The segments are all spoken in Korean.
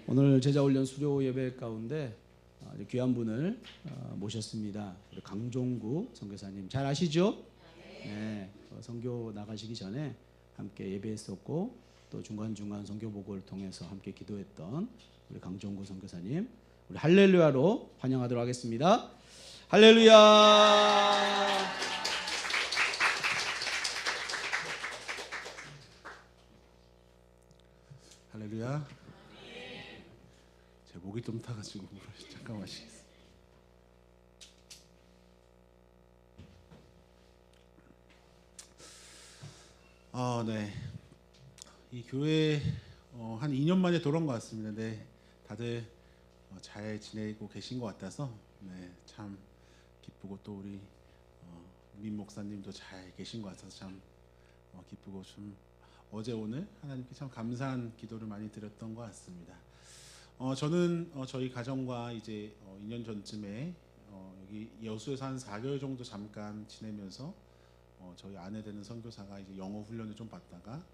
오늘 제자훈련 수료 예배 가운데 아주 귀한 분을 모셨습니다. 우리 강종구 선교사님 잘 아시죠? 네, 선교 나가시기 전에 함께 예배했었고 또 중간중간 선교 보고를 통해서 함께 기도했던 우리 강종구 선교사님, 우리 할렐루야로 환영하도록 하겠습니다. 할렐루야. 할렐루야. 제 목이 좀 타가지고 잠깐만 마시겠습니다. 네. 이 교회 한 2년 만에 돌아온 것 같습니다. 네, 다들 잘 지내고 계신 것 같아서 참 기쁘고 또 우리 민 목사님도 잘 계신 것 같아서 참 기쁘고 좀 어제 오늘 하나님께 참 감사한 기도를 많이 드렸던 것 같습니다. 저는 저희 가정과 이제 2년 전쯤에 여기 여수에서 한 4개월 정도 잠깐 지내면서 저희 아내 되는 선교사가 이제 영어 훈련을 좀 받다가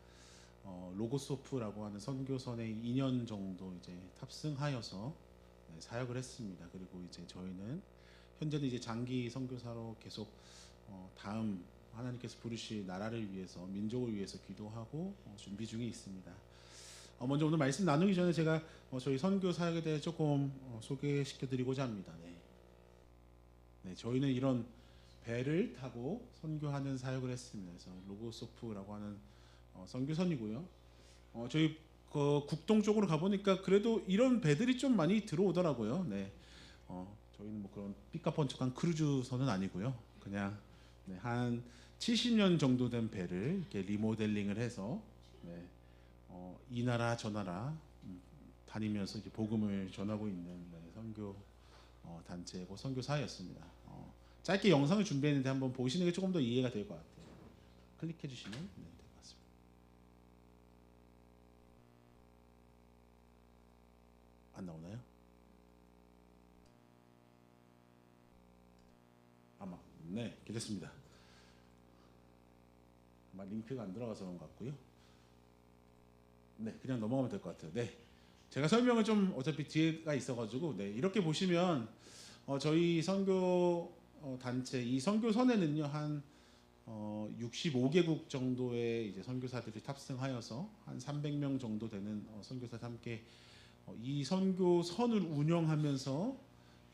로고소프라고 하는 선교선에 2년 정도 이제 탑승하여서 사역을 했습니다. 그리고 이제 저희는 현재는 이제 장기 선교사로 계속 다음 하나님께서 부르실 나라를 위해서, 민족을 위해서 기도하고 준비 중에 있습니다. 먼저 오늘 말씀 나누기 전에 제가 저희 선교 사역에 대해 조금 소개시켜 드리고자 합니다. 네, 저희는 이런 배를 타고 선교하는 사역을 했습니다. 그래서 로고소프라고 하는 선교선이고요. 저희 국동 쪽으로 가보니까 그래도 이런 배들이 좀 많이 들어오더라고요. 네, 저희는 뭐 그런 삐까뻔쩍한 크루즈선은 아니고요. 그냥 한 70년 정도 된 배를 이렇게 리모델링을 해서 이 나라 저 나라 다니면서 이제 복음을 전하고 있는 선교 단체고 선교사였습니다. 짧게 영상을 준비했는데 한번 보시는 게 조금 더 이해가 될 것 같아요. 클릭해 주시면 될 것 같습니다. 안 나오나요? 아마 네, 됐습니다. 아마 링크가 안 들어가서 그런 것 같고요. 네, 그냥 넘어가면 될 것 같아요. 네, 제가 설명을 좀 어차피 뒤에가 있어가지고 이렇게 보시면 저희 선교 단체 이 선교선에는요 한 65개국 정도의 이제 선교사들이 탑승하여서 한 300명 정도 되는 선교사들 함께 이 선교선을 운영하면서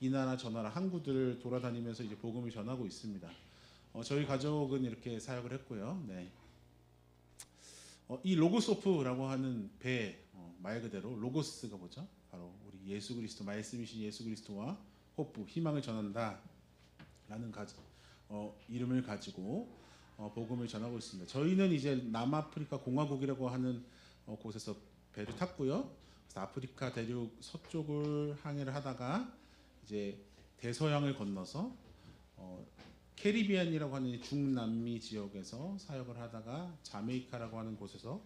이 나라 저 나라 항구들을 돌아다니면서 이제 복음을 전하고 있습니다. 저희 가족은 이렇게 사역을 했고요. 네. 이 로고소프라고 하는 배 말 그대로 로고스가 뭐죠? 바로 우리 예수 그리스도, 말씀이신 예수 그리스도와 호프, 희망을 전한다 라는 이름을 가지고 복음을 전하고 있습니다. 저희는 이제 남아프리카 공화국이라고 하는 곳에서 배를 탔고요. 그래서 아프리카 대륙 서쪽을 항해를 하다가 이제 대서양을 건너서 캐리비안이라고 하는 중남미 지역에서 사역을 하다가 자메이카라고 하는 곳에서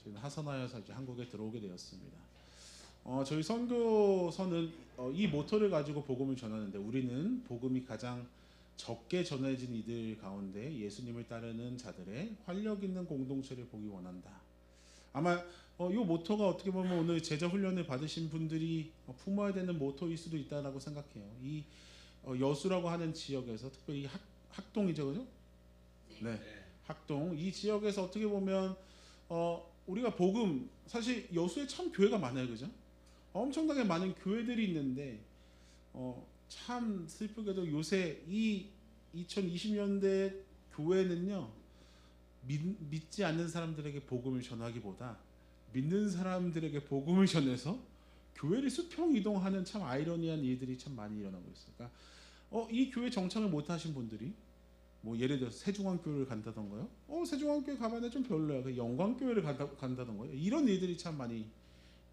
저희는 하선하여서 이제 한국에 들어오게 되었습니다. 저희 선교선은 이 모토를 가지고 복음을 전하는데, 우리는 복음이 가장 적게 전해진 이들 가운데 예수님을 따르는 자들의 활력 있는 공동체를 보기 원한다. 아마 이 모토가 어떻게 보면 오늘 제자 훈련을 받으신 분들이 품어야 되는 모토일 수도 있다라고 생각해요. 이 여수라고 하는 지역에서 특별히 학동이죠, 그죠? 네, 학동 이 지역에서 어떻게 보면 우리가 복음, 사실 여수에 참 교회가 많아요, 그죠? 엄청나게 많은 교회들이 있는데 참 슬프게도 요새 이 2020년대 교회는요 믿지 않는 사람들에게 복음을 전하기보다 믿는 사람들에게 복음을 전해서 교회를 수평 이동하는 참 아이러니한 일들이 참 많이 일어나고 있어요. 그러니까 이 교회 정착을 못하신 분들이 뭐 예를 들어서 세중앙교회를 간다던가요. 세중앙교회 가면 좀 별로야. 그 영광교회를 간다던가요. 이런 일들이 참 많이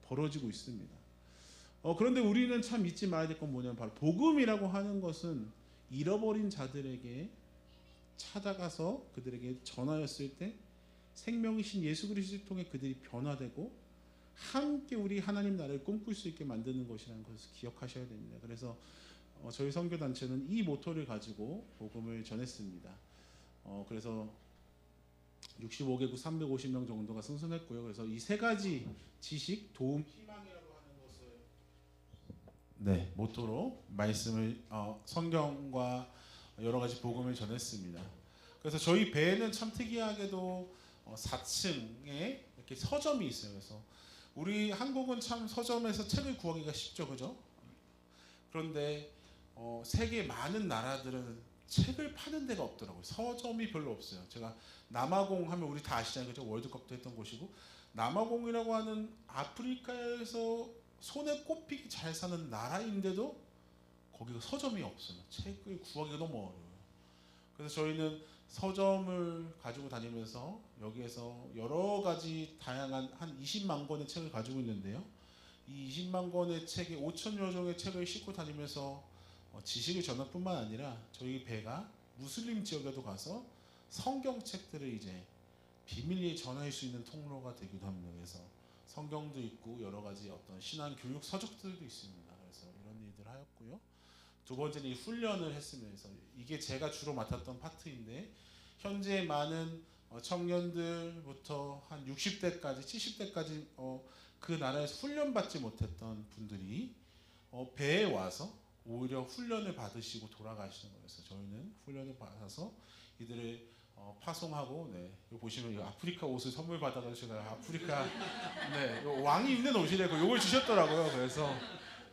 벌어지고 있습니다. 그런데 우리는 참 잊지 말아야 될 건 뭐냐면 바로 복음이라고 하는 것은 잃어버린 자들에게 찾아가서 그들에게 전하였을 때 생명이신 예수 그리스도를 통해 그들이 변화되고 함께 우리 하나님 나라를 꿈꿀 수 있게 만드는 것이라는 것을 기억하셔야 됩니다. 그래서 저희 선교단체는 이 모토를 가지고 복음을 전했습니다. 그래서 65개국 350명 정도가 승선했고요. 그래서 이 세 가지 지식, 도움, 희망이라고 하는 것을 네, 모토로 말씀을 성경과 여러 가지 복음을 전했습니다. 그래서 저희 배에는 참 특이하게도 4층에 이렇게 서점이 있어요. 그래서 우리 한국은 참 서점에서 책을 구하기가 쉽죠, 그죠? 그런데 세계 많은 나라들은 책을 파는 데가 없더라고요. 서점이 별로 없어요. 제가 남아공 하면 우리 다 아시잖아요, 그죠? 월드컵도 했던 곳이고, 남아공이라고 하는 아프리카에서 손에 꼽히게 잘 사는 나라인데도 거기가 서점이 없어요. 책을 구하기가 너무 어려워요. 그래서 저희는 서점을 가지고 다니면서 여기에서 여러 가지 다양한 한 20만 권의 책을 가지고 있는데요. 이 20만 권의 책에 5천여 종의 책을 싣고 다니면서 지식을 전할 뿐만 아니라 저희 배가 무슬림 지역에도 가서 성경책들을 이제 비밀리에 전할 수 있는 통로가 되기도 합니다. 그래서 성경도 있고 여러 가지 어떤 신앙 교육 서적들도 있습니다. 그래서 이런 일들을 하였고요. 두 번째는 이 훈련을 했으면서 이게 제가 주로 맡았던 파트인데 현재 많은 청년들부터 한 60대까지 70대까지 그 나라에서 훈련받지 못했던 분들이 배에 와서 오히려 훈련을 받으시고 돌아가시는 거예요. 그래서 저희는 훈련을 받아서 이들을 파송하고, 네, 이거 보시면 이 아프리카 옷을 선물 받아가지고 제가 아프리카 네, 왕이 입는 옷이래고 요걸 주셨더라고요. 그래서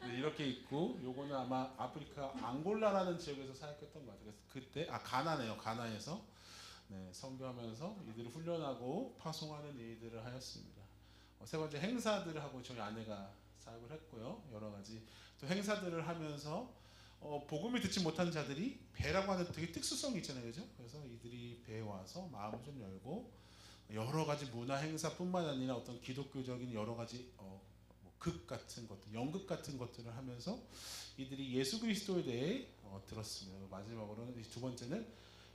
네, 이렇게 입고 요거는 아마 아프리카 앙골라라는 지역에서 사역했던 것 같아요. 그래서 그때 가나네요. 가나에서 네, 선교하면서 이들을 훈련하고 파송하는 일들을 하였습니다. 세 번째 행사들을 하고 저희 아내가 사역을 했고요. 여러 가지 또 행사들을 하면서 복음을 듣지 못한 자들이 배라고 하는 되게 특수성이 있잖아요, 그죠? 그래서 이들이 배에 와서 마음을 좀 열고 여러 가지 문화 행사뿐만 아니라 어떤 기독교적인 여러 가지 극 같은 것들, 연극 같은 것들을 하면서 이들이 예수 그리스도에 대해 들었습니다. 마지막으로는 두 번째는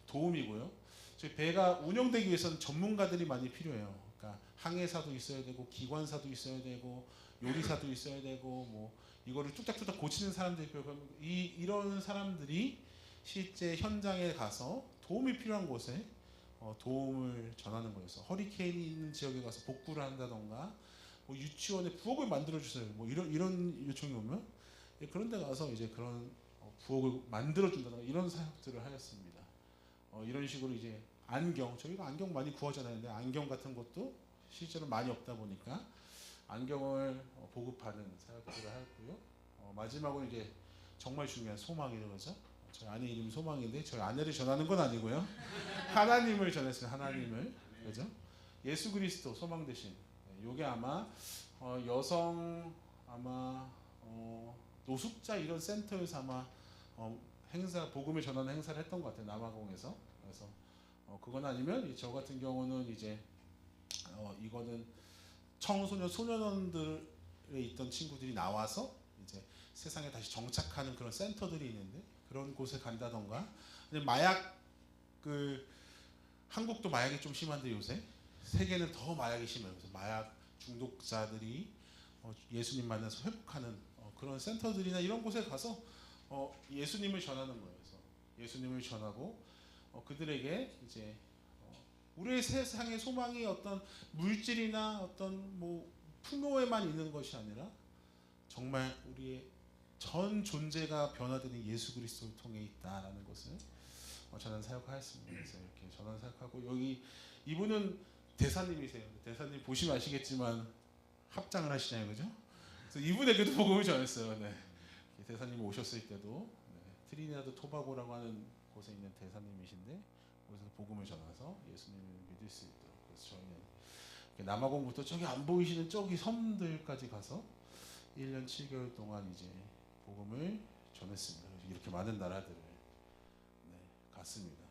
도움이고요. 저희 배가 운영되기 위해서는 전문가들이 많이 필요해요. 그러니까 항해사도 있어야 되고 기관사도 있어야 되고 요리사도 있어야 되고 뭐 이거를 뚝딱뚝딱 고치는 사람들이 필요해요. 이런 사람들이 실제 현장에 가서 도움이 필요한 곳에 도움을 전하는 거여서 허리케인이 있는 지역에 가서 복구를 한다던가 뭐 유치원에 부엌을 만들어 주세요. 뭐 이런 요청이 오면 그런 데 가서 이제 그런 부엌을 만들어 준다던가 이런 사역들을 하였습니다. 이런 식으로 이제 안경, 저희가 안경 많이 구하잖아요. 근데 안경 같은 것도 실제로 많이 없다 보니까 안경을 보급하는 사역들을 하였고요. 마지막으로 이제 정말 중요한 소망이라고 그러죠. 저희 아내 이름이 소망인데 저희 아내를 전하는 건 아니고요. 하나님을 전했어요. 하나님을. 그죠? 예수 그리스도 소망 대신. 요게 아마 여성 아마 노숙자 이런 센터에서 아마 행사 복음을 전하는 행사를 했던 것 같아요. 남아공에서. 그래서 그건 아니면 저 같은 경우는 이제 이거는 청소년 소년원들에 있던 친구들이 나와서 이제 세상에 다시 정착하는 그런 센터들이 있는데 그런 곳에 간다던가 마약 한국도 마약이 좀 심한데 요새 세계는 더 마약이 심해요. 그래서 마약 중독자들이 예수님 만나서 회복하는 그런 센터들이나 이런 곳에 가서 예수님을 전하는 거예요. 그래서 예수님을 전하고 그들에게 이제 우리의 세상의 소망이 어떤 물질이나 어떤 뭐 풍요에만 있는 것이 아니라 정말 우리의 전 존재가 변화되는 예수 그리스도를 통해 있다라는 것을 전한 사역하였습니다. 그래서 이렇게 전한 사역하고 여기 이분은 대사님이세요. 대사님 보시면 아시겠지만 합장을 하시잖아요, 그죠? 그래서 이분에게도 복음을 전했어요. 네. 대사님 오셨을 때도 트리니다드 토바고라고 하는 곳에 있는 대사님이신데 거기서 복음을 전해서 예수님을 믿을 수 있도록 그래서 저희는 남아공부터 저기 안 보이시는 저기 섬들까지 가서 1년 7개월 동안 이제 복음을 전했습니다. 이렇게 많은 나라들을 갔습니다.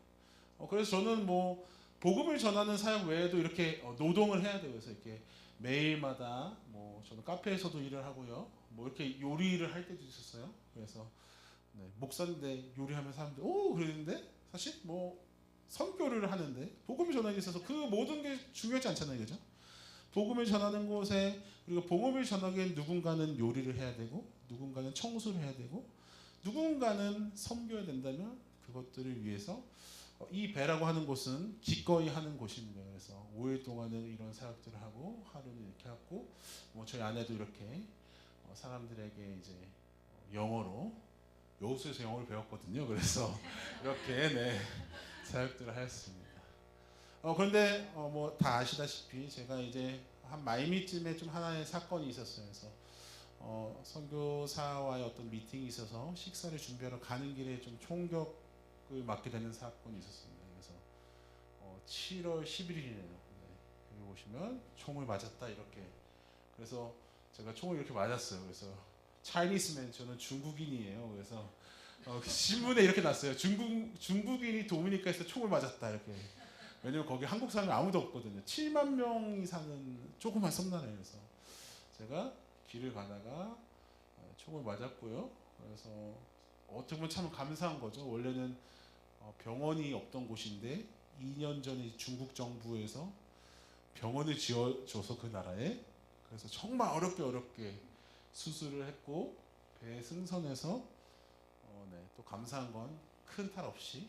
그래서 저는 뭐 복음을 전하는 사역 외에도 이렇게 노동을 해야 돼요. 그래서 이렇게 매일마다 뭐 저는 카페에서도 일을 하고요. 뭐 이렇게 요리를 할 때도 있었어요. 그래서 목사인데 요리하면 사람들 오 그러는데 사실 뭐 선교를 하는데 복음을 전하기 있어서 그 모든 게 중요하지 않잖아요, 그죠? 복음을 전하는 곳에 그리고 복음을 전하기엔 누군가는 요리를 해야 되고 누군가는 청소를 해야 되고 누군가는 섬겨야 된다면 그것들을 위해서 이 배라고 하는 곳은 기꺼이 하는 곳입니다. 그래서 5일 동안은 이런 사역들을 하고 하루는 이렇게 하고 뭐 저희 아내도 이렇게 사람들에게 이제 영어로 여호수에서 영어를 배웠거든요. 그래서 이렇게 사역들을 하였습니다. 그런데 뭐 다 아시다시피 제가 이제 한 말미쯤에 좀 하나의 사건이 있었어요. 그래서 선교사와의 어떤 미팅이 있어서 식사를 준비하러 가는 길에 좀 총격을 맞게 되는 사건이 있었습니다. 그래서 7월 11일이네요. 여기 보시면 총을 맞았다 이렇게. 그래서 제가 총을 이렇게 맞았어요. 그래서 차이니스맨, 저는 중국인이에요. 그래서 신문에 이렇게 났어요. 중국인이 도미니카에서 총을 맞았다 이렇게. 왜냐면 거기 한국 사람이 아무도 없거든요. 7만 명이 사는 조그만 섬나라에서 제가 길을 가다가 총을 맞았고요. 그래서 어떻게 보면 참 감사한 거죠. 원래는 병원이 없던 곳인데 2년 전에 중국 정부에서 병원을 지어줘서 그 나라에, 그래서 정말 어렵게 수술을 했고 배에 승선해서 또 감사한 건 큰 탈 없이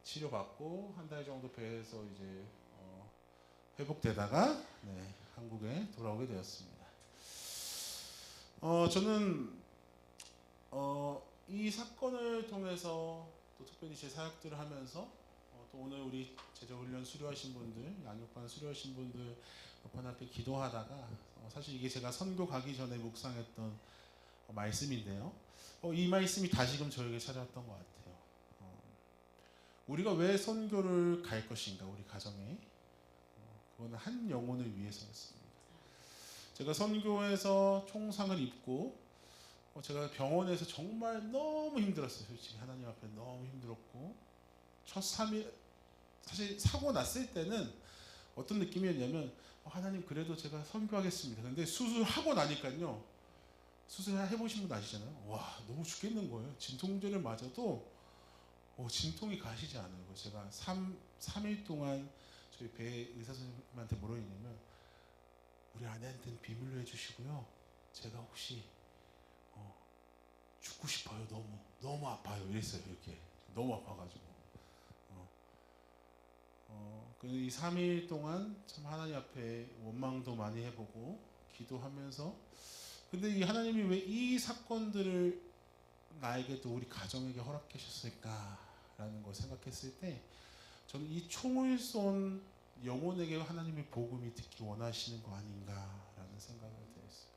치료받고 한 달 정도 배에서 이제 회복되다가 한국에 돌아오게 되었습니다. 저는 이 사건을 통해서 또 특별히 제 사역들을 하면서 또 오늘 우리 제자훈련 수료하신 분들, 양육반 수료하신 분들 옆판 앞에 기도하다가 사실 이게 제가 선교 가기 전에 묵상했던 말씀인데요. 이 말씀이 다시금 저에게 찾아왔던 것 같아요. 우리가 왜 선교를 갈 것인가, 우리 가정에. 그거는 한 영혼을 위해서였습니다. 제가 선교에서 총상을 입고 제가 병원에서 정말 너무 힘들었어요. 솔직히 하나님 앞에 너무 힘들었고, 첫 3일 사실 사고 났을 때는 어떤 느낌이었냐면 하나님 그래도 제가 선교하겠습니다. 근데 수술하고 나니까요, 수술 해보신 분 아시잖아요. 와, 너무 죽겠는 거예요. 진통제를 맞아도 진통이 가시지 않아요. 제가 3일 동안 저희 배 의사 선생님한테 뭐라 했냐면, 우리 아내한테는 비밀로 해주시고요, 제가 혹시 죽고 싶어요. 너무 아파요. 이랬어요. 이렇게 너무 아파가지고. 이 3일 동안 참 하나님 앞에 원망도 많이 해보고 기도하면서, 근데 이 하나님이 왜 이 사건들을 나에게도 우리 가정에게 허락하셨을까라는 걸 생각했을 때, 저는 이 총을 쏜 영혼에게 하나님의 복음이 듣기 원하시는 거 아닌가라는 생각을 들었어요.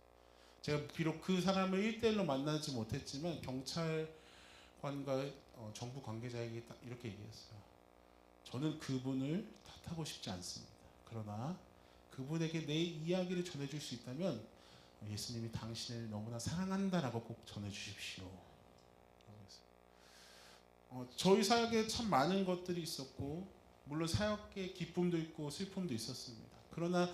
제가 비록 그 사람을 1대1로 만나지 못했지만 경찰관과 정부 관계자에게 딱 이렇게 얘기했어요. 저는 그분을 탓하고 싶지 않습니다. 그러나 그분에게 내 이야기를 전해줄 수 있다면 예수님이 당신을 너무나 사랑한다라고 꼭 전해주십시오. 저희 사역에 참 많은 것들이 있었고, 물론 사역의 기쁨도 있고 슬픔도 있었습니다. 그러나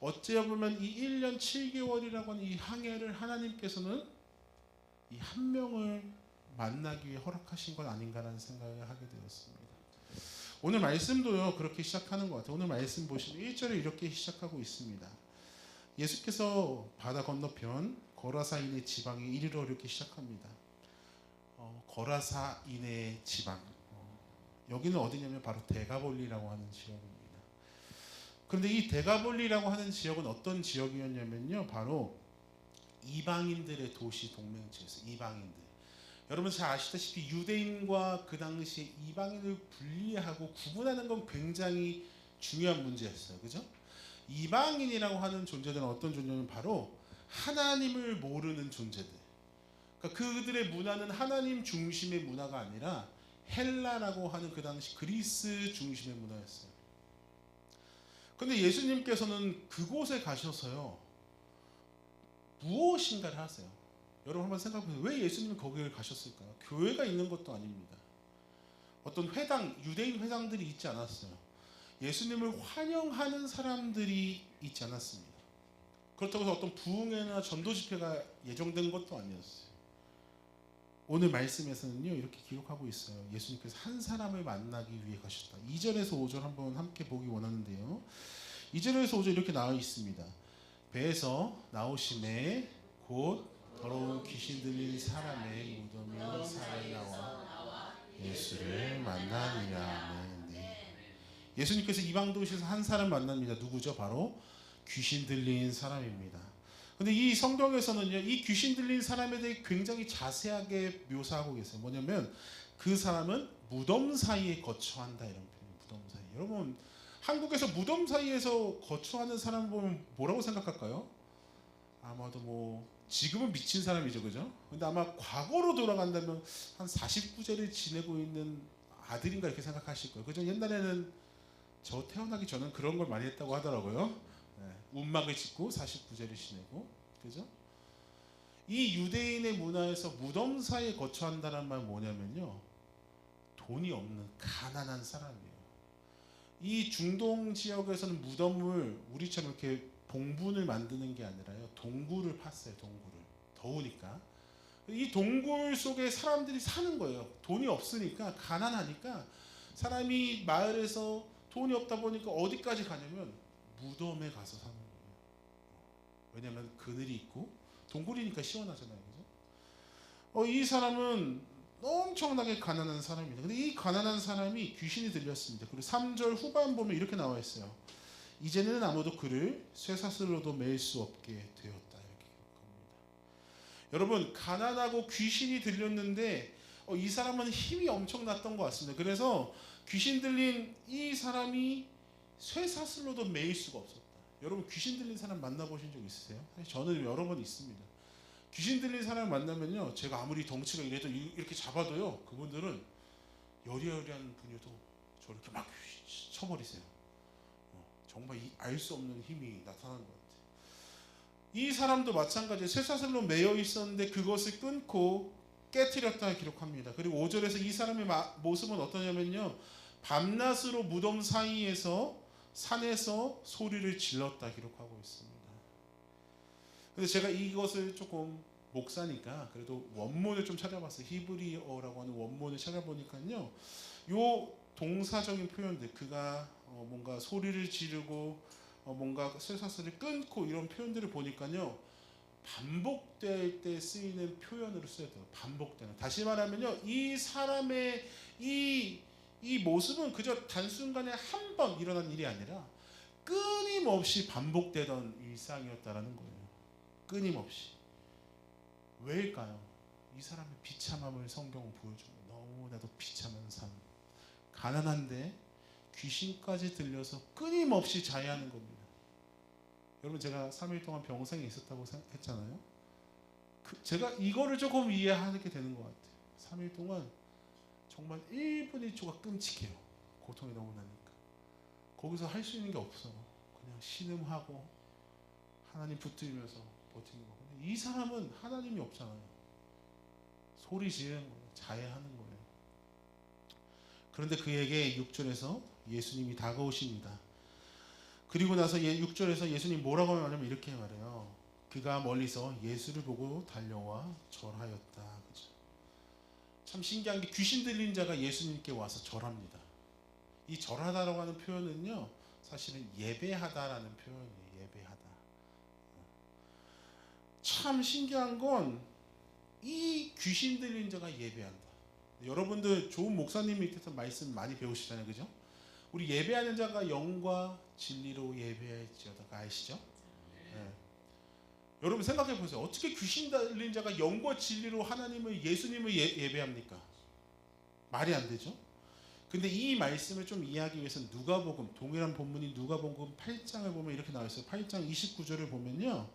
어찌 보면 이 1년 7개월이라고 하는 이 항해를 하나님께서는 이 한 명을 만나기 위해 허락하신 건 아닌가라는 생각을 하게 되었습니다. 오늘 말씀도요 그렇게 시작하는 것 같아요. 오늘 말씀 보시면 1절에 이렇게 시작하고 있습니다. 예수께서 바다 건너편 거라사인의 지방에 이르러 이렇게 시작합니다. 거라사인의 지방, 여기는 어디냐면 바로 데가볼리라고 하는 지역입니다. 그런데 이 데가볼리라고 하는 지역은 어떤 지역이었냐면요, 바로 이방인들의 도시 동맹지였어요. 이방인들. 여러분 잘 아시다시피 유대인과 그 당시에 이방인을 분리하고 구분하는 건 굉장히 중요한 문제였어요. 그죠? 이방인이라고 하는 존재들은 어떤 존재냐면 바로 하나님을 모르는 존재들. 그러니까 그들의 문화는 하나님 중심의 문화가 아니라 헬라라고 하는 그 당시 그리스 중심의 문화였어요. 그런데 예수님께서는 그곳에 가셔서요, 무엇인가를 하세요. 여러분 한번 생각해보세요. 왜 예수님이 거기를 가셨을까요? 교회가 있는 것도 아닙니다. 어떤 회당, 유대인 회당들이 있지 않았어요. 예수님을 환영하는 사람들이 있지 않았습니다. 그렇다고 해서 어떤 부흥회나 전도 집회가 예정된 것도 아니었어요. 오늘 말씀에서는요 이렇게 기록하고 있어요. 예수님께서 한 사람을 만나기 위해 가셨다. 2절에서 5절 한번 함께 보기 원하는데요, 2절에서 5절 이렇게 나와 있습니다. 배에서 나오심에 곧 더러운 귀신 들린 사람의 무덤이 살아 나와 예수를 만나느냐. 예수님께서 이방 도시에서 한 사람 만납니다. 누구죠? 바로 귀신 들린 사람입니다. 근데 이 성경에서는요, 이 귀신 들린 사람에 대해 굉장히 자세하게 묘사하고 계세요. 뭐냐면 그 사람은 무덤 사이에 거처한다, 이런 표현이에요. 무덤 사이. 여러분, 한국에서 무덤 사이에서 거처하는 사람 보면 뭐라고 생각할까요? 아마도 뭐 지금은 미친 사람이죠, 그죠? 근데 아마 과거로 돌아간다면 한 49제를 지내고 있는 아들인가 이렇게 생각하실 거예요. 그죠? 옛날에는 저 태어나기 전엔 그런 걸 많이 했다고 하더라고요. 네, 운막을 짓고 49제를 지내고, 그죠? 이 유대인의 문화에서 무덤 사이에 거처한다는 말 뭐냐면요, 돈이 없는 가난한 사람이에요. 이 중동 지역에서는 무덤을 우리처럼 이렇게 봉분을 만드는 게 아니라요, 동굴을 팠어요. 동굴을. 더우니까 이 동굴 속에 사람들이 사는 거예요. 돈이 없으니까, 가난하니까 사람이 마을에서 돈이 없다 보니까 어디까지 가냐면 무덤에 가서 사는 거예요. 왜냐하면 그늘이 있고 동굴이니까 시원하잖아요, 그죠? 이 사람은 엄청나게 가난한 사람입니다. 근데 이 가난한 사람이 귀신이 들렸습니다. 그리고 3절 후반 보면 이렇게 나와 있어요. 이제는 아무도 그를 쇠사슬로도 매일 수 없게 되었다, 이렇게 기록합니다. 여러분, 가난하고 귀신이 들렸는데 이 사람은 힘이 엄청났던 것 같습니다. 그래서 귀신 들린 이 사람이 쇠사슬로도 매일 수가 없었다. 여러분, 귀신 들린 사람 만나보신 적 있으세요? 저는 여러 번 있습니다. 귀신 들린 사람 만나면요, 제가 아무리 덩치가 이래도 이렇게 잡아도요, 그분들은 여리여리한 분이어도 저렇게 막 쳐버리세요. 정말 알 수 없는 힘이 나타나는 것 같아요. 이 사람도 마찬가지예요. 쇠사슬로 매여 있었는데 그것을 끊고 깨트렸다 기록합니다. 그리고 5절에서 이 사람의 모습은 어떠냐면요, 밤낮으로 무덤 사이에서 산에서 소리를 질렀다 기록하고 있습니다. 그래서 제가 이것을 조금 목사니까 그래도 원문을 좀 찾아봤어요. 히브리어라고 하는 원문을 찾아보니까요, 요 동사적인 표현들, 그가 뭔가 소리를 지르고 뭔가 쇠사슬을 끊고 이런 표현들을 보니까요, 반복될 때 쓰이는 표현으로 쓰여져요. 반복되는. 다시 말하면요, 이 사람의 이 모습은 그저 단순간에 한 번 일어난 일이 아니라 끊임없이 반복되던 일상이었다라는 거예요. 끊임없이. 왜일까요? 이 사람의 비참함을 성경은 보여줍니다. 너무나도 비참한 삶. 가난한데 귀신까지 들려서 끊임없이 자해하는 겁니다. 여러분, 제가 3일 동안 병상에 있었다고 했잖아요. 제가 이거를 조금 이해하게 되는 것 같아요. 3일 동안 정말 1분 1초가 끔찍해요. 고통이 너무 나니까. 거기서 할 수 있는 게 없어. 그냥 신음하고 하나님 붙들면서 버티는 거. 근데 이 사람은 하나님이 없잖아요. 소리 지르는 거예요. 자해하는 거예요. 그런데 그에게 6절에서 예수님이 다가오십니다. 그리고 나서 6절에서 예수님 뭐라고 말하냐면 이렇게 말해요. 그가 멀리서 예수를 보고 달려와 절하였다. 그죠? 참 신기한 게, 귀신 들린 자가 예수님께 와서 절합니다. 이 절하다라고 하는 표현은요, 사실은 예배하다라는 표현이에요. 예배하다. 참 신기한 건 이 귀신 들린 자가 예배한다. 여러분들 좋은 목사님 밑에서 말씀 많이 배우시잖아요, 그죠? 우리 예배하는 자가 영과 진리로 예배할지어다가 아시죠? 네. 여러분 생각해 보세요. 어떻게 귀신 들린 자가 영과 진리로 하나님을, 예수님을 예배합니까? 말이 안 되죠? 근데 이 말씀을 좀 이해하기 위해서 누가복음, 동일한 본문인 누가복음 8장을 보면 이렇게 나와 있어요. 8장 29절을 보면요,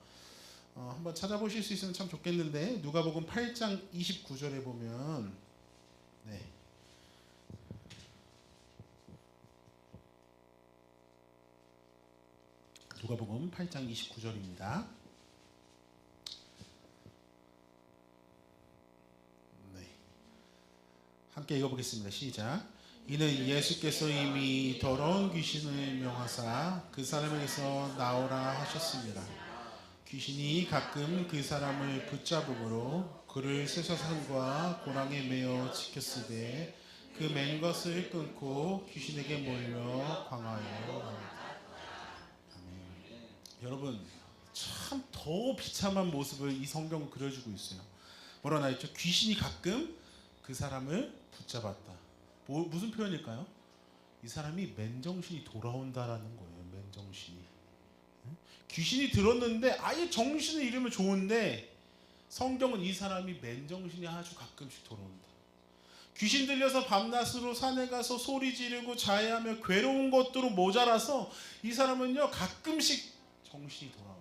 한번 찾아보실 수 있으면 참 좋겠는데, 누가복음 8장 29절에 보면, 네, 누가복음 8장 29절입니다. 네, 함께 읽어보겠습니다. 시작. 이는 예수께서 이미 더러운 귀신을 명하사 그 사람에게서 나오라 하셨습니다. 귀신이 가끔 그 사람을 붙잡음으로 그를 쇠사슬과 고랑에 매어 지켰으되 그 맨 것을 끊고 귀신에게 몰려 광화에. 여러분, 참 더 비참한 모습을 이 성경은 그려주고 있어요. 뭐라 나있죠? 귀신이 가끔 그 사람을 붙잡았다. 무슨 표현일까요? 이 사람이 맨정신이 돌아온다라는 거예요. 맨정신이. 귀신이 들었는데 아예 정신을 잃으면 좋은데 성경은 이 사람이 맨정신이 아주 가끔씩 돌아온다. 귀신 들려서 밤낮으로 산에 가서 소리 지르고 자해하며 괴로운 것들로 모자라서 이 사람은요 가끔씩 정신이 돌아와요.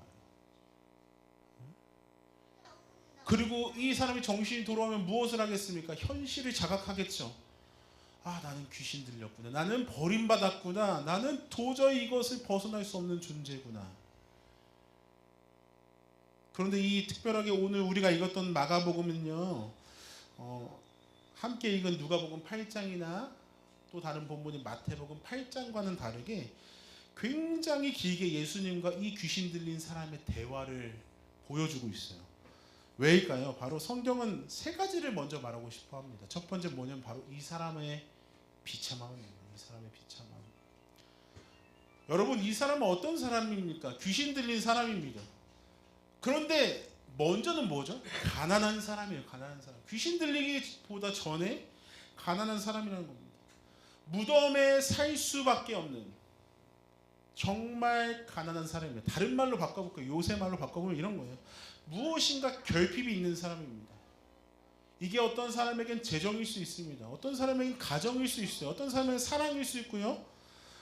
그리고 이 사람이 정신이 돌아오면 무엇을 하겠습니까? 현실을 자각하겠죠. 아, 나는 귀신 들렸구나. 나는 버림받았구나. 나는 도저히 이것을 벗어날 수 없는 존재구나. 그런데 이 특별하게 오늘 우리가 읽었던 마가복음은요, 함께 읽은 누가복음 8장이나 또 다른 본문인 마태복음 8장과는 다르게 굉장히 길게 예수님과 이 귀신 들린 사람의 대화를 보여주고 있어요. 왜일까요? 바로 성경은 세 가지를 먼저 말하고 싶어 합니다. 첫 번째 뭐냐면 바로 이 사람의 비참함입니다. 이 사람의 비참함. 여러분, 이 사람은 어떤 사람입니까? 귀신 들린 사람입니다. 그런데 먼저는 뭐죠? 가난한 사람이에요. 가난한 사람. 귀신 들리기보다 전에 가난한 사람이라는 겁니다. 무덤에 살 수밖에 없는 정말 가난한 사람입니다. 다른 말로 바꿔볼까요? 요새 말로 바꿔보면 이런 거예요. 무엇인가 결핍이 있는 사람입니다. 이게 어떤 사람에겐 재정일 수 있습니다. 어떤 사람에겐 가정일 수 있어요. 어떤 사람에겐 사랑일 수 있고요.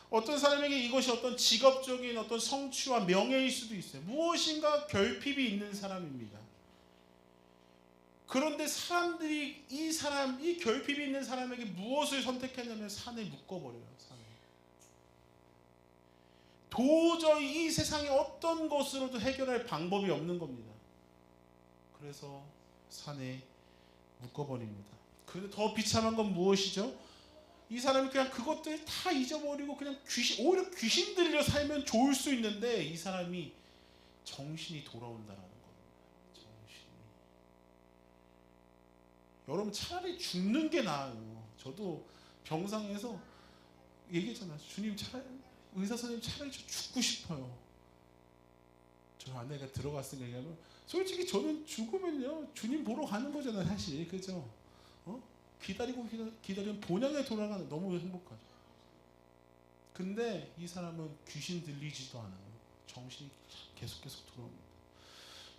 어떤 사람에게 이것이 어떤 직업적인 어떤 성취와 명예일 수도 있어요. 무엇인가 결핍이 있는 사람입니다. 그런데 사람들이 이 결핍이 있는 사람에게 무엇을 선택했냐면 산에 묶어버려요. 산에. 도저히 이 세상에 어떤 것으로도 해결할 방법이 없는 겁니다. 그래서 산에 묶어버립니다. 그런데 더 비참한 건 무엇이죠? 이 사람이 그냥 그것들 다 잊어버리고 그냥 오히려 귀신 들려 살면 좋을 수 있는데 이 사람이 정신이 돌아온다라는 겁니다. 정신이. 여러분 차라리 죽는 게 나아요. 저도 병상에서 얘기했잖아요. 주님 차라리 의사 선생님 차라리 저 죽고 싶어요. 저 아내가 들어갔으니까 얘기하면 솔직히 저는 죽으면요 주님 보러 가는 거잖아요 사실. 그죠? 기다리면 본향에 돌아가는 너무 행복하죠. 근데 이 사람은 귀신 들리지도 않아요. 정신이 계속 돌아옵니다.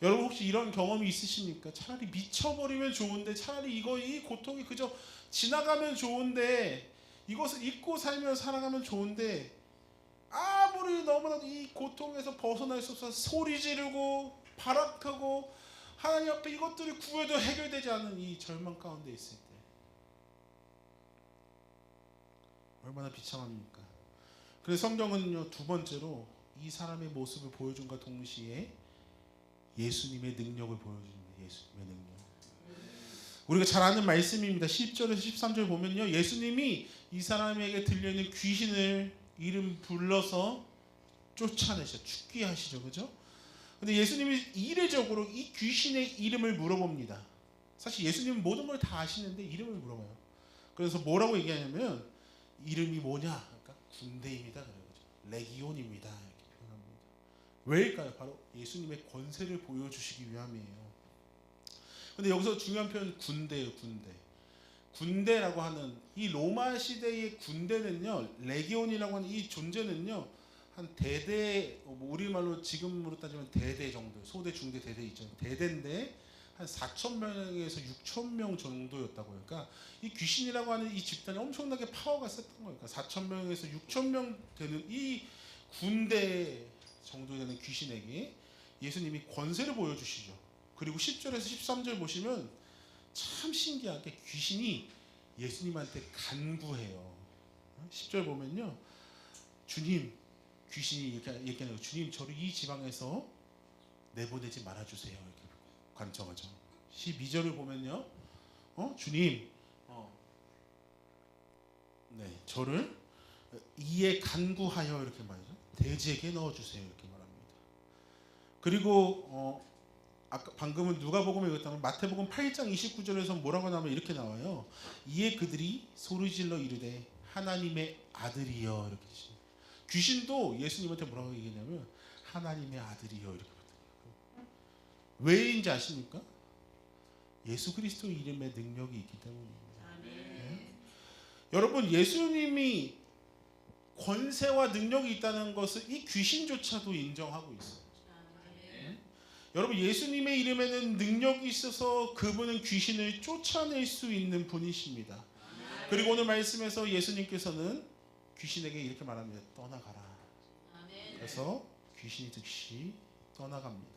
여러분 혹시 이런 경험이 있으십니까? 차라리 미쳐버리면 좋은데 차라리 이 고통이 그저 지나가면 좋은데 이것을 잊고 살아가면 좋은데 아무리 너무나도 이 고통에서 벗어날 수 없어서 소리 지르고 발악하고 하나님 앞에 이것들이 구해도 해결되지 않은 이 절망 가운데 있을 때 얼마나 비참합니까? 그래서 성경은요 두 번째로 이 사람의 모습을 보여준과 동시에 예수님의 능력을 보여줍니다. 예수님의 능력. 우리가 잘 아는 말씀입니다. 10절에서 13절 보면요 예수님이 이 사람에게 들려있는 귀신을 이름 불러서 쫓아내셔 죽게 하시죠. 그죠? 근데 예수님이 이례적으로 이 귀신의 이름을 물어봅니다. 사실 예수님은 모든 걸 다 아시는데 이름을 물어봐요. 그래서 뭐라고 얘기하냐면 이름이 뭐냐? 그러니까 군대입니다. 그래요. 레기온입니다. 이렇게 표현합니다. 왜일까요? 바로 예수님의 권세를 보여주시기 위함이에요. 근데 여기서 중요한 표현은 군대예요. 군대라고 하는 이 로마 시대의 군대는요, 레기온이라고 하는 이 존재는요, 한 대대, 우리말로 지금으로 따지면 대대 정도, 소대, 중대, 대대 있죠. 대대인데 한 4,000명에서 6,000명 정도였다고요. 그러니까 이 귀신이라고 하는 이 집단이 엄청나게 파워가 셌던 거예요. 그러니까 4,000명에서 6,000명 되는 이 군대 정도 되는 귀신에게 예수님이 권세를 보여주시죠. 그리고 10절에서 13절 보시면 참 신기하게 귀신이 예수님한테 간구해요. 10절 보면요. 주님, 귀신이 얘기하는 거, 주님 저를 이 지방에서 내보내지 말아주세요. 이렇게 간청하죠. 12절을 보면요. 주님, 네, 저를 이에 간구하여 이렇게 말이죠. 돼지에게 넣어주세요. 이렇게 말합니다. 그리고 아까 방금은 누가복음에 읽었다면 마태복음 8장 29절에서 뭐라고 나오면 이렇게 나와요. 이에 그들이 소리질러 이르되 하나님의 아들이여 이렇게 되십니다. 귀신도 예수님한테 뭐라고 얘기했냐면 하나님의 아들이여 이렇게 받아요. 왜인지 아십니까? 예수 그리스도 이름의 능력이 있기 때문입니다. 네? 여러분 예수님이 권세와 능력이 있다는 것을 이 귀신조차도 인정하고 있어요. 여러분, 예수님의 이름에는 능력이 있어서 그분은 귀신을 쫓아낼 수 있는 분이십니다. 그리고 오늘 말씀에서 예수님께서는 귀신에게 이렇게 말합니다. 떠나가라. 그래서 귀신이 즉시 떠나갑니다.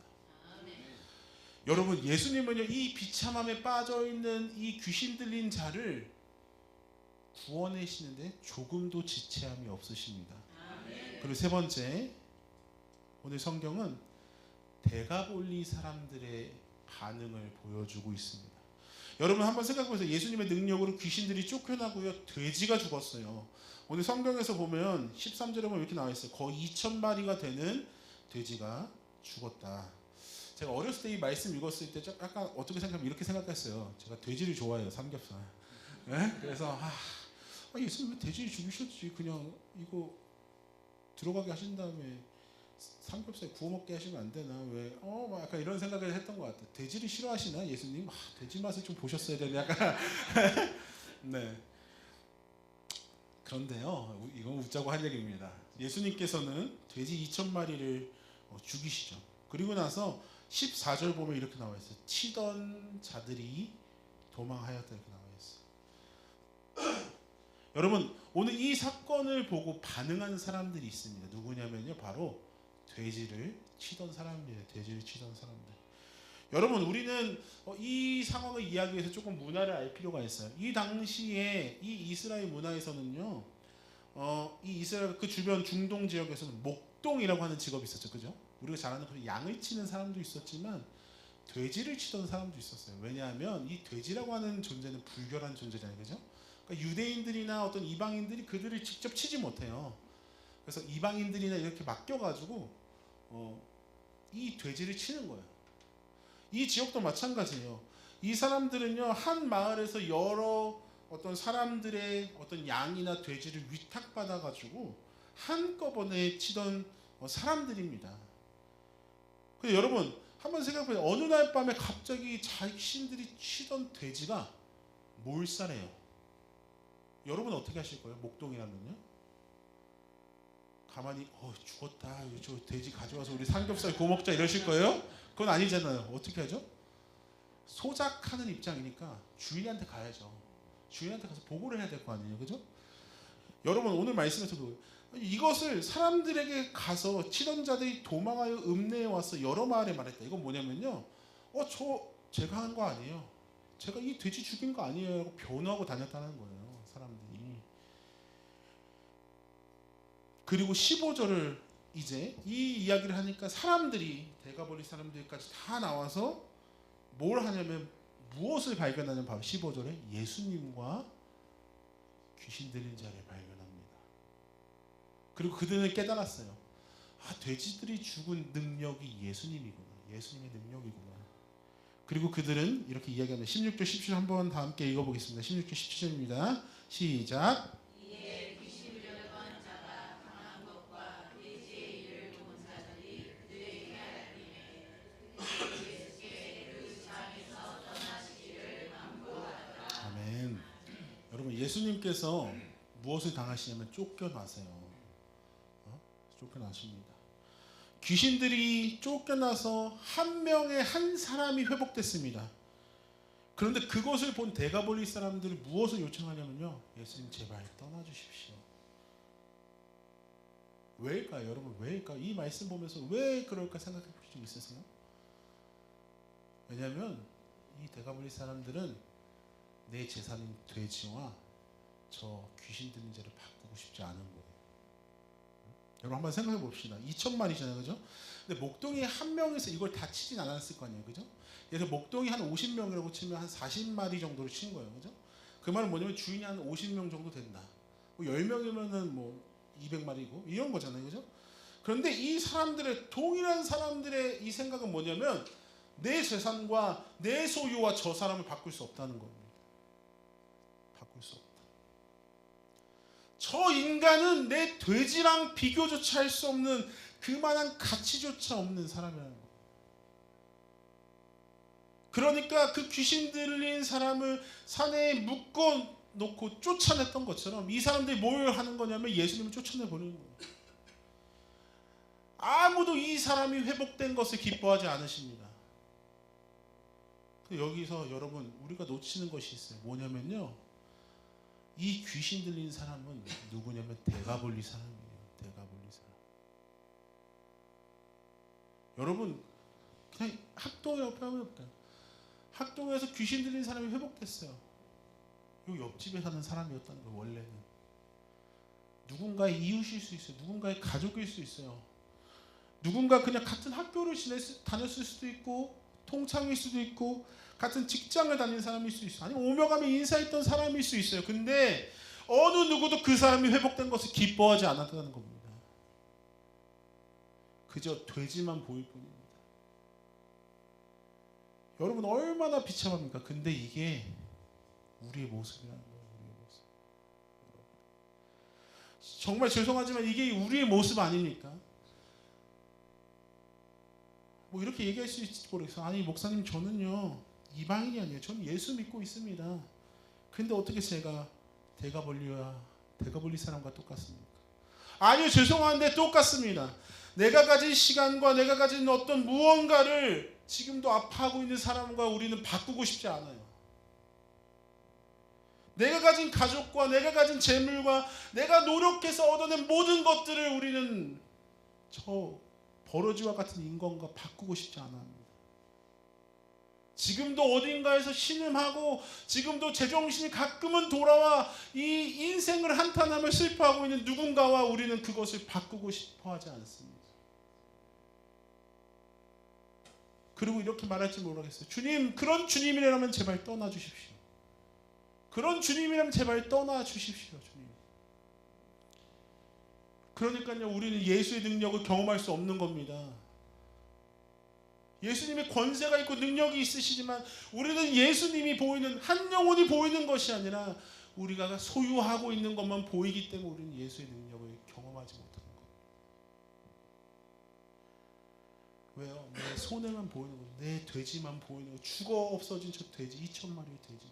여러분, 예수님은요, 이 비참함에 빠져있는 이 귀신 들린 자를 구원하시는데 조금도 지체함이 없으십니다. 그리고 세 번째, 오늘 성경은 데가볼리 사람들의 반응을 보여주고 있습니다. 여러분, 한번 생각해보세요. 예수님의 능력으로 귀신들이 쫓겨나고요, 돼지가 죽었어요. 오늘 성경에서 보면 13절에 보면 이렇게 나와 있어요. 거의 2,000마리가 되는 돼지가 죽었다. 제가 어렸을 때 이 말씀 읽었을 때 약간 어떻게 생각하면 이렇게 생각했어요. 제가 돼지를 좋아해요, 삼겹살. 네? 그래서 예수님 왜 돼지를 죽이셨지? 그냥 이거 들어가게 하신 다음에 삼겹살 구워 먹게 하시면 안 되나? 왜? 막 약간 이런 생각을 했던 것 같아요. 돼지를 싫어하시나 예수님? 돼지 맛을 좀 보셨어야 되는 약간. 네. 그런데요, 이건 웃자고 할 얘기입니다. 예수님께서는 돼지 2,000마리를 죽이시죠. 그리고 나서 14절 보면 이렇게 나와 있어요. 치던 자들이 도망하였다 이렇게 나와 있어요. 여러분, 오늘 이 사건을 보고 반응하는 사람들이 있습니다. 누구냐면요, 바로 돼지를 치던 사람들이에요. 돼지를 치던 사람들. 여러분, 우리는 이 상황을 이해하기 위해서 조금 문화를 알 필요가 있어요. 이 당시에 이 이스라엘 문화에서는요, 이 이스라엘 그 주변 중동 지역에서는 목동이라고 하는 직업이 있었죠, 그죠? 우리가 잘 아는 그 양을 치는 사람도 있었지만 돼지를 치던 사람도 있었어요. 왜냐하면 이 돼지라고 하는 존재는 불결한 존재잖아요, 그죠? 그러니까 유대인들이나 어떤 이방인들이 그들을 직접 치지 못해요. 그래서 이방인들이나 이렇게 맡겨가지고 이 돼지를 치는 거예요. 이 지역도 마찬가지예요. 이 사람들은요, 한 마을에서 여러 어떤 사람들의 어떤 양이나 돼지를 위탁받아가지고 한꺼번에 치던 사람들입니다. 근데 여러분, 한번 생각해보세요. 어느 날 밤에 갑자기 자신들이 치던 돼지가 몰살해요. 여러분 어떻게 하실 거예요? 목동이라면요? 가만히 죽었다, 저 돼지 가져와서 우리 삼겹살 구워 먹자 이러실 거예요? 그건 아니잖아요. 어떻게 하죠? 소작하는 입장이니까 주인한테 가야죠. 주인한테 가서 보고를 해야 될 거 아니에요, 그죠? 여러분, 오늘 말씀에서도 이것을 사람들에게 가서 치던 자들이 도망하여 읍내에 와서 여러 마을에 말했다. 이건 뭐냐면요, 제가 한 거 아니에요. 제가 이 돼지 죽인 거 아니에요 하고 변호하고 다녔다는 거예요, 사람들이. 그리고 15절을 이제 이 이야기를 하니까 사람들이, 데가볼리 사람들까지 다 나와서 뭘 하냐면 무엇을 발견하냐면 바로 15절에 예수님과 귀신 들린 자를 발견합니다. 그리고 그들은 깨달았어요. 돼지들이 죽은 능력이 예수님이구나. 예수님의 능력이구나. 그리고 그들은 이렇게 이야기합니다. 16절 17절 한번 다 함께 읽어보겠습니다. 16절 17절입니다. 시작. 아멘. 여러분, 예수님께서 무엇을 당하시냐면 쫓겨나세요. 쫓겨나십니다. 귀신들이 쫓겨나서 한 명의 한 사람이 회복됐습니다. 그런데 그것을 본 데가볼리 사람들은 무엇을 요청하냐면요, 예수님 제발 떠나주십시오. 왜일까요? 여러분, 왜일까요? 이 말씀 보면서 왜 그럴까 생각해 보신 적 있으세요? 왜냐하면 이 데가볼리 사람들은 내 재산인 돼지와 저 귀신 들린 자를 바꾸고 싶지 않은 거예요. 여러분, 한번 생각해 봅시다. 2,000마리잖아요, 그죠? 근데 목동이 한 명에서 이걸 다 치진 않았을 거 아니에요, 그죠? 예를 들어 목동이 한 50명이라고 치면 한 40마리 정도를 친 거예요, 그죠? 그 말은 뭐냐면 주인이 한 50명 정도 된다. 10명이면은 뭐 200마리고 이런 거잖아요, 그죠? 그런데 이 사람들의, 동일한 사람들의 이 생각은 뭐냐면 내 재산과 내 소유와 저 사람을 바꿀 수 없다는 겁니다. 바꿀 수 없다. 저 인간은 내 돼지랑 비교조차 할 수 없는 그만한 가치조차 없는 사람이라는 거예요. 그러니까 그 귀신 들린 사람을 산에 묶어 놓고 쫓아냈던 것처럼 이 사람들이 뭘 하는 거냐면 예수님을 쫓아내버리는 거예요. 아무도 이 사람이 회복된 것을 기뻐하지 않으십니다. 여기서 여러분 우리가 놓치는 것이 있어요. 뭐냐면요, 이 귀신 들린 사람은 누구냐면 데가볼리 사람이에요. 데가볼리 사람. 여러분 그냥 학동 옆에 한번 볼까요? 학동에서 귀신 들린 사람이 회복됐어요. 요 옆집에 사는 사람이었다는 거예요. 원래는 누군가의 이웃일 수 있어요. 누군가의 가족일 수 있어요. 누군가 그냥 같은 학교를 다녔을 수도 있고, 통창일 수도 있고, 같은 직장을 다닌 사람일 수 있어요. 아니면 오며 가며 인사했던 사람일 수 있어요. 근데 어느 누구도 그 사람이 회복된 것을 기뻐하지 않았다는 겁니다. 그저 돼지만 보일 뿐입니다. 여러분 얼마나 비참합니까? 근데 이게 우리의 모습이라는 거예요. 우리의 모습. 정말 죄송하지만 이게 우리의 모습 아닙니까? 뭐 이렇게 얘기할 수 있을지 모르겠어요. 아니 목사님 저는요 이방인이 아니에요. 저는 예수 믿고 있습니다. 근데 어떻게 제가 데가볼리 사람과 똑같습니까? 아니요, 죄송한데 똑같습니다. 내가 가진 시간과 내가 가진 어떤 무언가를 지금도 아파하고 있는 사람과 우리는 바꾸고 싶지 않아요. 내가 가진 가족과 내가 가진 재물과 내가 노력해서 얻어낸 모든 것들을 우리는 저 버러지와 같은 인간과 바꾸고 싶지 않아합니다. 지금도 어딘가에서 신음하고 지금도 제정신이 가끔은 돌아와 이 인생을 한탄하며 슬퍼하고 있는 누군가와 우리는 그것을 바꾸고 싶어 하지 않습니다. 그리고 이렇게 말할지 모르겠어요. 주님, 그런 주님이라면 제발 떠나주십시오. 그런 주님이라면 제발 떠나주십시오. 주님. 그러니까요, 우리는 예수의 능력을 경험할 수 없는 겁니다. 예수님의 권세가 있고 능력이 있으시지만 우리는 예수님이 보이는, 한 영혼이 보이는 것이 아니라 우리가 소유하고 있는 것만 보이기 때문에 우리는 예수의 능력을 경험하지 못하는 거예요. 왜요? 내 손해만 보이는 거예요. 내 돼지만 보이는 거예요. 죽어 없어진 저 돼지, 2,000마리의 돼지.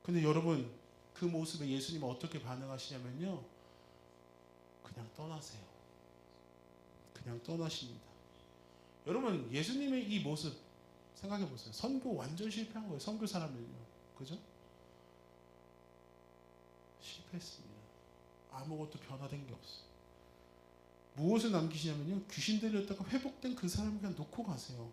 근데 여러분, 그 모습에 예수님은 어떻게 반응하시냐면요, 그냥 떠나세요. 그냥 떠나십니다. 여러분, 예수님의 이 모습 생각해 보세요. 선교 완전 실패한 거예요. 선교 사람들요. 그죠? 실패했습니다. 아무것도 변화된 게 없어요. 무엇을 남기시냐면요, 귀신 들렸다가 회복된 그 사람을 그냥 놓고 가세요.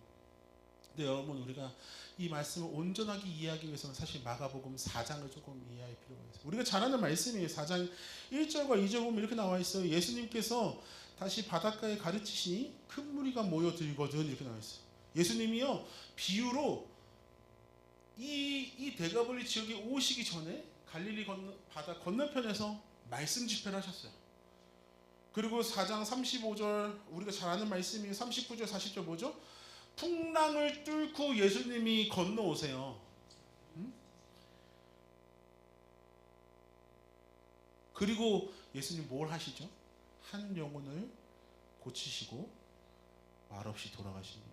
근데 여러분, 우리가 이 말씀을 온전하게 이해하기 위해서는 사실 마가복음 4장을 조금 이해할 필요가 있어요. 우리가 잘 아는 말씀이에요. 4장 1절과 2절 보면 이렇게 나와 있어요. 예수님께서 다시 바닷가에 가르치시니 큰 무리가 모여들거든, 이렇게 나와 있어요. 예수님이요, 비유로 이 데가볼리 지역에 오시기 전에 갈릴리 바다 건너편에서 말씀 집회를 하셨어요. 그리고 4장 35절, 우리가 잘 아는 말씀이에요. 39절 40절 뭐죠? 풍랑을 뚫고 예수님이 건너오세요. 그리고 예수님 뭘 하시죠? 한 영혼을 고치시고 말없이 돌아가십니다.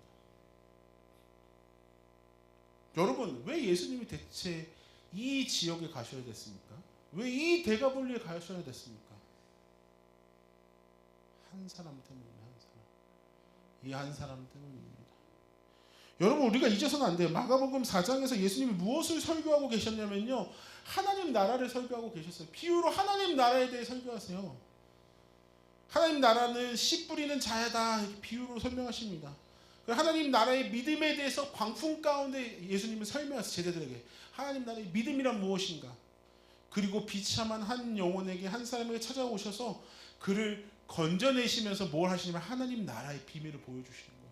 여러분, 왜 예수님이 대체 이 지역에 가셔야 됐습니까? 왜 이 데가볼리에 가셔야 됐습니까? 한 사람 때문에, 한 사람. 이 한 사람 때문입니다. 여러분, 우리가 잊어서는 안 돼요. 마가복음 4장에서 예수님이 무엇을 설교하고 계셨냐면요, 하나님 나라를 설교하고 계셨어요. 비유로 하나님 나라에 대해 설교하세요. 하나님 나라는 씨 뿌리는 자야다, 이렇게 비유로 설명하십니다. 하나님 나라의 믿음에 대해서 광풍 가운데 예수님은 설명하세요. 제자들에게 하나님 나라의 믿음이란 무엇인가, 그리고 비참한 한 영혼에게, 한 사람에게 찾아오셔서 그를 건져내시면서 뭘 하시냐면 하나님 나라의 비밀을 보여주시는 거예요.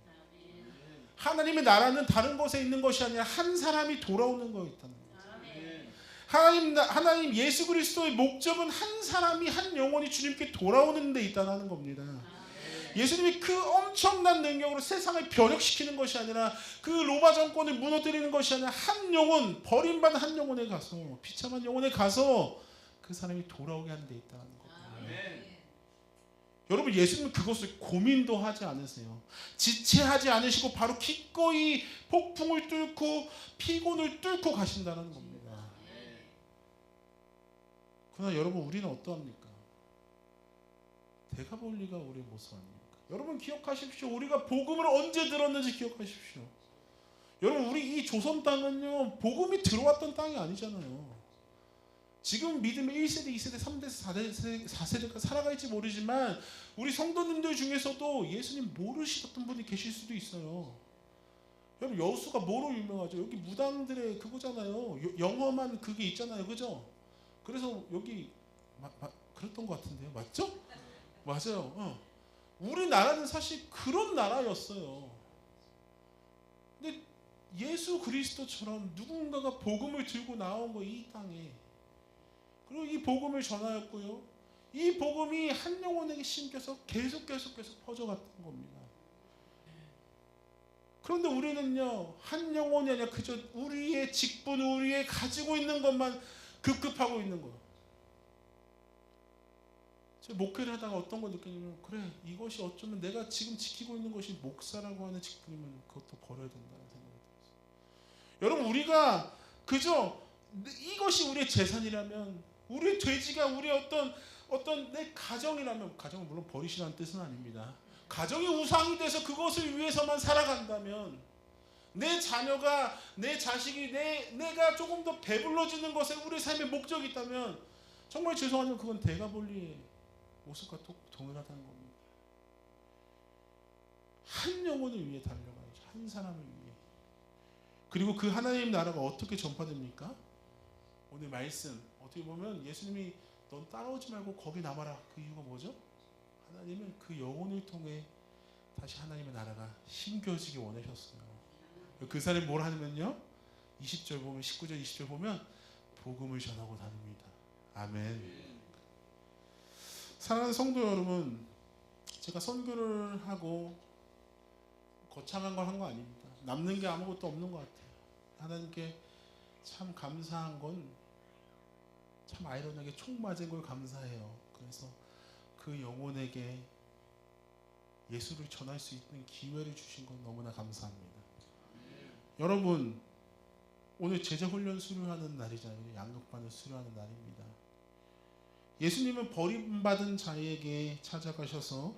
하나님의 나라는 다른 곳에 있는 것이 아니라 한 사람이 돌아오는 거였다는 거예요. 하나님 예수 그리스도의 목적은 한 사람이, 한 영혼이 주님께 돌아오는 데 있다는 겁니다. 예수님이 그 엄청난 능력으로 세상을 변혁시키는 것이 아니라, 그 로마 정권을 무너뜨리는 것이 아니라, 한 영혼, 버림받은 한 영혼에 가서, 비참한 영혼에 가서 그 사람이 돌아오게 하는 데 있다는 겁니다. 여러분, 예수님은 그것을 고민도 하지 않으세요. 지체하지 않으시고 바로 기꺼이 폭풍을 뚫고 피곤을 뚫고 가신다는 겁니다. 그러나 여러분, 우리는 어떠합니까? 데가볼리가 우리의 모습 아닙니까? 여러분 기억하십시오. 우리가 복음을 언제 들었는지 기억하십시오. 여러분 우리 이 조선 땅은요 복음이 들어왔던 땅이 아니잖아요. 지금 믿음의 1세대, 2세대, 3세대, 4세대가 살아갈지 모르지만 우리 성도님들 중에서도 예수님 모르시던 분이 계실 수도 있어요. 여러분 여수가 뭐로 유명하죠? 여기 무당들의 그거잖아요. 영험한 그게 있잖아요. 그죠? 그래서 여기 그랬던 것 같은데요. 맞죠? 맞아요. 우리나라는 사실 그런 나라였어요. 근데 예수 그리스도처럼 누군가가 복음을 들고 나온 거 이 땅에, 그리고 이 복음을 전하였고요. 이 복음이 한 영혼에게 심겨서 계속 퍼져갔던 겁니다. 그런데 우리는요 한 영혼이 아니라 그저 우리의 직분, 우리의 가지고 있는 것만 급급하고 있는 거예요. 제가 목회를 하다가 어떤 걸 느꼈냐면, 그래 이것이 어쩌면 내가 지금 지키고 있는 것이 목사라고 하는 직분이면 그것도 버려야 된다는 생각이 들었어요. 여러분 우리가 그저 이것이 우리의 재산이라면, 우리의 돼지가 우리의 어떤 내 가정이라면, 가정은 물론 버리시라는 뜻은 아닙니다. 가정이 우상이 돼서 그것을 위해서만 살아간다면, 내 자녀가, 내 자식이, 내가 조금 더 배불러지는 것에 우리 삶의 목적이 있다면 정말 죄송하지만 그건 대가볼리의 모습과 동일하다는 겁니다. 한 영혼을 위해 달려가야죠. 한 사람을 위해. 그리고 그 하나님 나라가 어떻게 전파됩니까? 오늘 말씀 어떻게 보면 예수님이 넌 따라오지 말고 거기 남아라. 그 이유가 뭐죠? 하나님은 그 영혼을 통해 다시 하나님의 나라가 심겨지기 원하셨어요. 그 사람이 뭘 하냐면요 20절 보면, 19절 20절 보면 복음을 전하고 다닙니다. 아멘. 사랑하는 성도 여러분, 제가 선교를 하고 거창한 걸 한 거 아닙니다. 남는 게 아무것도 없는 것 같아요. 하나님께 참 감사한 건, 참 아이러니하게 총 맞은 걸 감사해요. 그래서 그 영혼에게 예수를 전할 수 있는 기회를 주신 건 너무나 감사합니다. 여러분 오늘 제자훈련 수료하는 날이잖아요. 양육반을 수료하는 날입니다. 예수님은 버림받은 자에게 찾아가셔서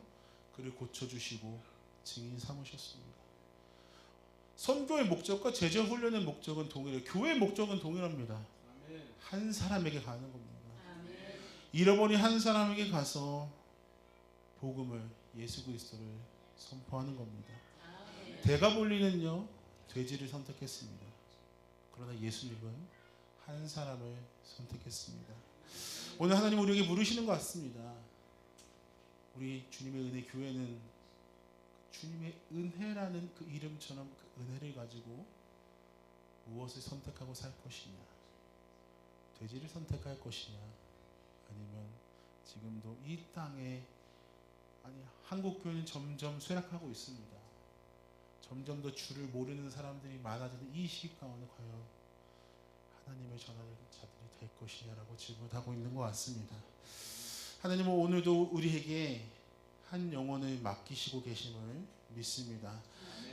그를 고쳐주시고 증인 삼으셨습니다. 선교의 목적과 제자훈련의 목적은 동일해요. 교회의 목적은 동일합니다. 한 사람에게 가는 겁니다. 잃어버린 한 사람에게 가서 복음을, 예수 그리스도를 선포하는 겁니다. 대가볼리는요 돼지를 선택했습니다. 그러나 예수님은 한 사람을 선택했습니다. 오늘 하나님 우리에게 물으시는 것 같습니다. 우리 주님의 은혜 교회는 주님의 은혜라는 그 이름처럼 그 은혜를 가지고 무엇을 선택하고 살 것이냐? 돼지를 선택할 것이냐? 아니면 지금도 이 땅에, 아니 한국 교회는 점점 쇠락하고 있습니다. 점점 더 주를 모르는 사람들이 많아지는 이 시기 가운데 과연 하나님을 전하는 자들이 될 것이냐라고 질문하고 있는 것 같습니다. 하나님은 오늘도 우리에게 한 영혼을 맡기시고 계심을 믿습니다.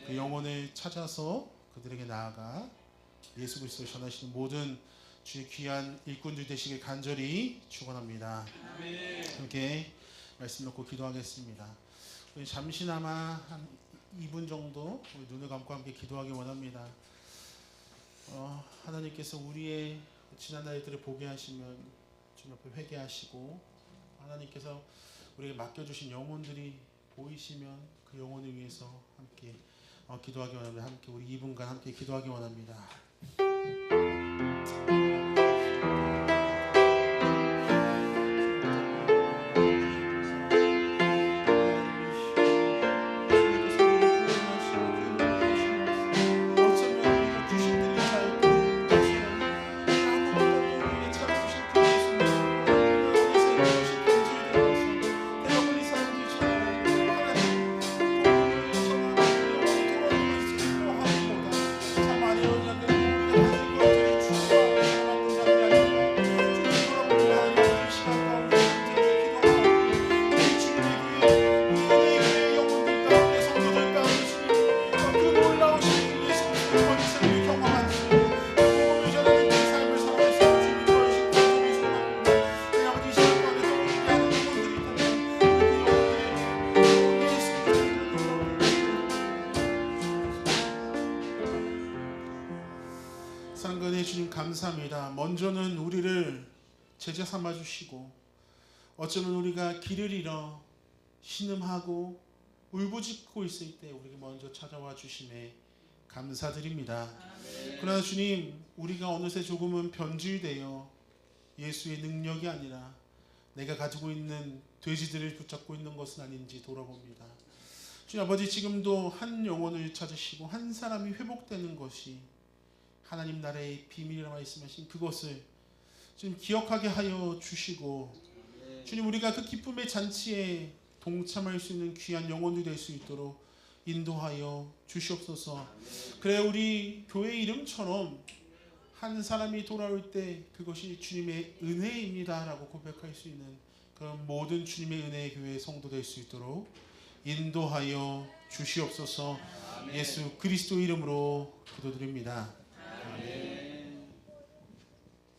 그 영혼을 찾아서 그들에게 나아가 예수 그리스도를 전하시는 모든 주의 귀한 일꾼들 되시길 간절히 축원합니다. 함께 말씀 놓고 기도하겠습니다. 우리 잠시나마 한 2분 정도 우리 눈을 감고 함께 기도하기 원합니다. 하나님께서 우리의 지난 날들을 보게 하시면 주님 앞에 회개하시고, 하나님께서 우리에게 맡겨주신 영혼들이 보이시면 그 영혼을 위해서 함께 기도하기 원합니다. 함께 우리 2분간 함께 기도하기 원합니다. 상근해 주님 감사합니다. 먼저는 우리를 제자 삼아 주시고 어쩌면 우리가 길을 잃어 신음하고 울부짖고 있을 때 우리가 먼저 찾아와 주심에 감사드립니다. 그러나 주님, 우리가 어느새 조금은 변질되어 예수의 능력이 아니라 내가 가지고 있는 돼지들을 붙잡고 있는 것은 아닌지 돌아봅니다. 주님 아버지, 지금도 한 영혼을 찾으시고 한 사람이 회복되는 것이 하나님 나라의 비밀이라 말씀하신 그것을 주님 기억하게 하여 주시고, 주님 우리가 그 기쁨의 잔치에 동참할 수 있는 귀한 영혼이 될 수 있도록 인도하여 주시옵소서. 그래 우리 교회 이름처럼 한 사람이 돌아올 때 그것이 주님의 은혜입니다 라고 고백할 수 있는 그런 모든 주님의 은혜의 교회의 성도 될 수 있도록 인도하여 주시옵소서. 예수 그리스도 이름으로 기도드립니다. 아멘.